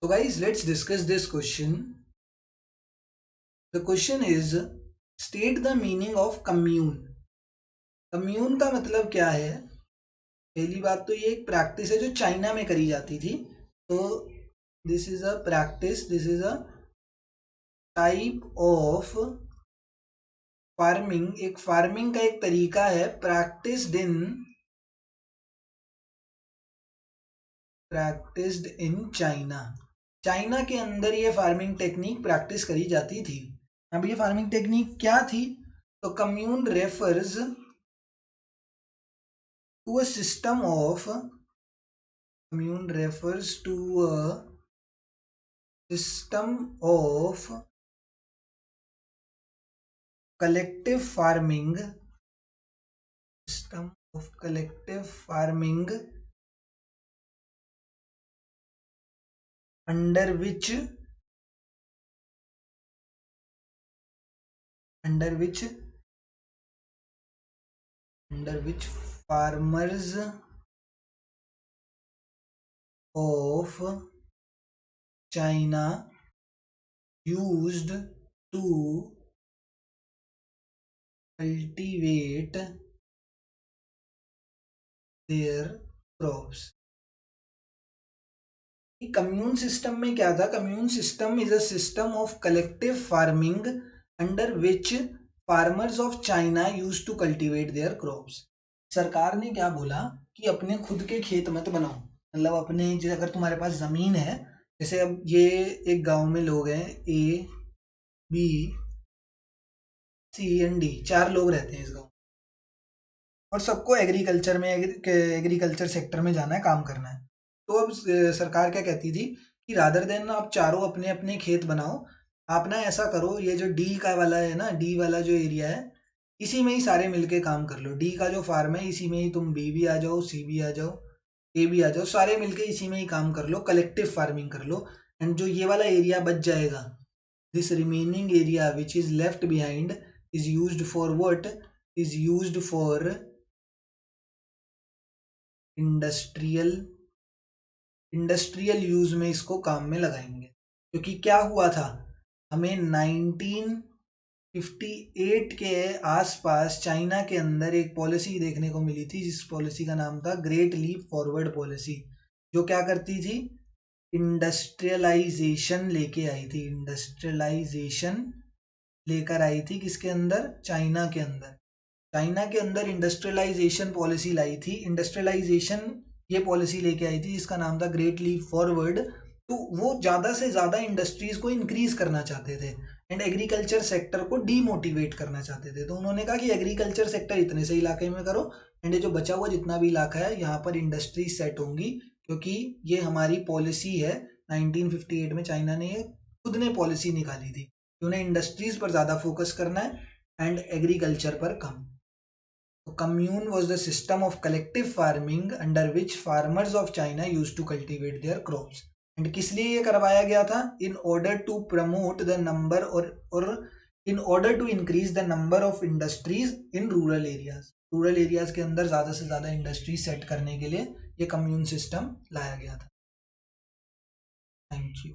So guys, let's discuss this question. The question is, state the meaning of commune. Commune का मतलब क्या है? पहली बात तो ये एक प्रैक्टिस है जो चाइना में करी जाती थी. तो this is a practice, this is a type of farming. एक फार्मिंग का एक तरीका है प्रैक्टिस्ड इन चाइना. चाइना के अंदर ये फार्मिंग टेक्निक प्रैक्टिस करी जाती थी. अब ये फार्मिंग टेक्निक क्या थी? तो commune refers to a system of commune refers to a system of collective farming under which farmers of China used to cultivate their crops. Commune system में क्या था? Commune system is a system of collective farming under which farmers of China use to cultivate their crops. सरकार ने क्या बोला कि अपने खुद के खेत मत बनाओ. मतलब अपने, जैसे अगर तुम्हारे पास जमीन है, जैसे अब ये एक गांव में लोग हैं, A B C and D, 4 लोग रहते हैं इस गांव, और सबको एग्रीकल्चर में एग्रीकल्चर सेक्टर में जाना है, काम करना है. तो अब सरकार क्या कहती थी कि रादर देन आप चारों अपने अपने खेत बनाओ, आप ना ऐसा करो, ये जो डी का वाला है ना, डी वाला जो एरिया है, इसी में ही सारे मिलके काम कर लो. डी का जो फार्म है इसी में ही तुम बी भी आ जाओ, सी भी आ जाओ, ए भी आ जाओ, सारे मिलके इसी में ही काम कर लो, कलेक्टिव फार्मिंग कर लो. एंड जो ये वाला एरिया बच जाएगा, this remaining area which is left behind is used for what? Is used for industrial use में इसको काम में लगाएंगे. क्योंकि क्या हुआ था, हमें 1958 के आसपास चाइना के अंदर एक पॉलिसी देखने को मिली थी, जिस पॉलिसी का नाम था ग्रेट लीप फॉरवर्ड पॉलिसी, जो क्या करती थी? इंडस्ट्रियलाइजेशन लेके आई थी. इंडस्ट्रियलाइजेशन लेकर आई थी किसके अंदर? चाइना के अंदर. चाइना के अंदर इंडस्ट्रियलाइजेशन पॉलिसी लाई थी. इंडस्ट्रियलाइजेशन ये पॉलिसी लेके आई थी जिसका नाम था ग्रेट लीप फॉरवर्ड. तो वो ज़्यादा से ज़्यादा इंडस्ट्रीज को इंक्रीज करना चाहते थे एंड एग्रीकल्चर सेक्टर को डीमोटिवेट करना चाहते थे. तो उन्होंने कहा कि एग्रीकल्चर सेक्टर इतने से इलाके में करो, एंड जो बचा हुआ जितना भी इलाका है यहाँ पर इंडस्ट्रीज सेट होंगी, क्योंकि ये हमारी पॉलिसी है. 1958 में चाइना ने खुद ने पॉलिसी निकाली थी कि उन्हें इंडस्ट्रीज पर ज़्यादा फोकस करना है एंड एग्रीकल्चर पर कम. So commune was the system of collective farming under which farmers of China used to cultivate their crops. And किस लिए ये करवाया गया था? In order to promote the number or in order to increase the number of industries in rural areas. Rural areas के अंदर ज़्यादा से ज़्यादा इंडस्ट्री सेट करने के लिए ये कम्यून सिस्टम लाया गया था. Thank you.